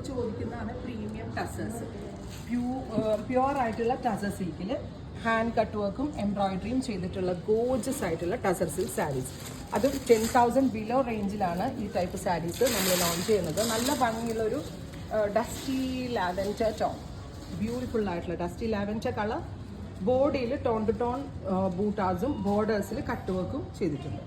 ചോദിക്കുന്നതാണ് premium tussars. Pure ആയിട്ടുള്ള ടസർ സിൽക്കിൽ ഹാൻഡ് കട്ട് വർക്കും എംബ്രോയിഡറിയും ചെയ്തിട്ടുള്ള ഗോർജസ് ആയിട്ടുള്ള ടസർ സിൽക്ക് സാരീസ്. അതും 10,000 ബിലോ റേഞ്ചിലാണ് ഈ ടൈപ്പ് സാരീസ് നമ്മൾ ലോഞ്ച് ചെയ്യുന്നത്. നല്ല ഭംഗിയുള്ളൊരു ഡസ്റ്റി ലാവൻഡർ ടോൺ, ബ്യൂട്ടിഫുൾ ആയിട്ടുള്ള ഡസ്റ്റി ലാവൻഡർ കളർ. ബോഡിയിൽ ടോൺ ടു ടോൺ ബൂട്ടാസും ബോർഡേഴ്സിൽ കട്ട് വർക്കും ചെയ്തിട്ടുണ്ട്.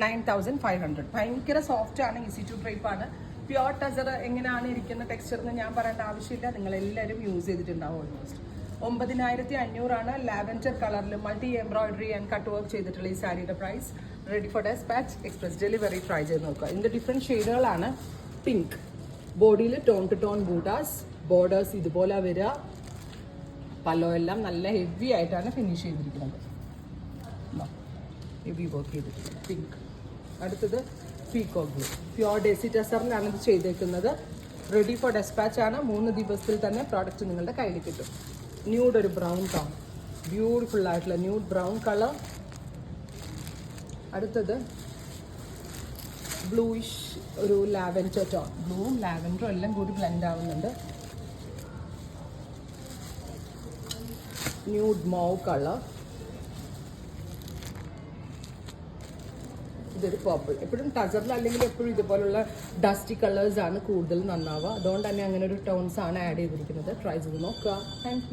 9,500. ഭയങ്കര സോഫ്റ്റ് ആണ്, ഈസി ടു ഡ്രൈപ്പ് ആണ്. പ്യുവർ ടസർ എങ്ങനെയാണ് ഇരിക്കുന്ന ടെക്സ്ചർ എന്ന് ഞാൻ പറയേണ്ട ആവശ്യമില്ല, നിങ്ങളെല്ലാവരും യൂസ് ചെയ്തിട്ടുണ്ടാവും. ഓൾമോസ്റ്റ് 9,500 ലാവൻഡർ കളറിൽ multi embroidery and cut work ചെയ്തിട്ടുള്ള ഈ സാരിയുടെ price. Ready for dispatch, express delivery. Try ചെയ്ത് നോക്കുക. ഇതിൻ്റെ ഡിഫറെൻറ്റ് ഷെയ്ഡുകളാണ്. പിങ്ക്, ബോഡിയിൽ tone to tone buttas, borders ഇതുപോലെ വരിക. പല്ലോ എല്ലാം നല്ല ഹെവി ആയിട്ടാണ് ഫിനിഷ് ചെയ്തിരിക്കുന്നത്. ഹെവി വർക്ക് ചെയ്തിട്ടുണ്ട്. പിങ്ക്. അടുത്തത് പീകോക്ക് ബ്ലൂ, പ്യുവർ ഡെസി ടസറിലാണ് ഇത് ചെയ്തേക്കുന്നത്. റെഡി ഫോർ ഡെസ്പാച്ച് ആണ്. 3 ദിവസത്തിൽ തന്നെ പ്രോഡക്റ്റ് നിങ്ങളുടെ കയ്യിൽ കിട്ടും. ന്യൂഡ് ഒരു ബ്രൗൺ ടോൺ, ബ്യൂട്ടിഫുൾ ആയിട്ടുള്ള ന്യൂഡ് ബ്രൗൺ കളർ. അടുത്തത് ബ്ലൂയിഷ് ഒരു ലാവൻഡർ ടോൺ, ബ്ലൂവും ലാവൻഡറും എല്ലാം കൂടി ബ്ലെൻഡ് ആവുന്നുണ്ട്. Nude mauve colour. ഇതൊരു പർപ്പിൾ. എപ്പോഴും ടസറിൽ അല്ലെങ്കിൽ എപ്പോഴും ഇതുപോലുള്ള ഡസ്റ്റി കളേഴ്സാണ് കൂടുതൽ നന്നാവുക. അതുകൊണ്ട് തന്നെ അങ്ങനെ ഒരു ടോൺസ് ആണ് ആഡ് ചെയ്തിരിക്കുന്നത്. ട്രൈ ചെയ്ത് നോക്കുക. Thank you.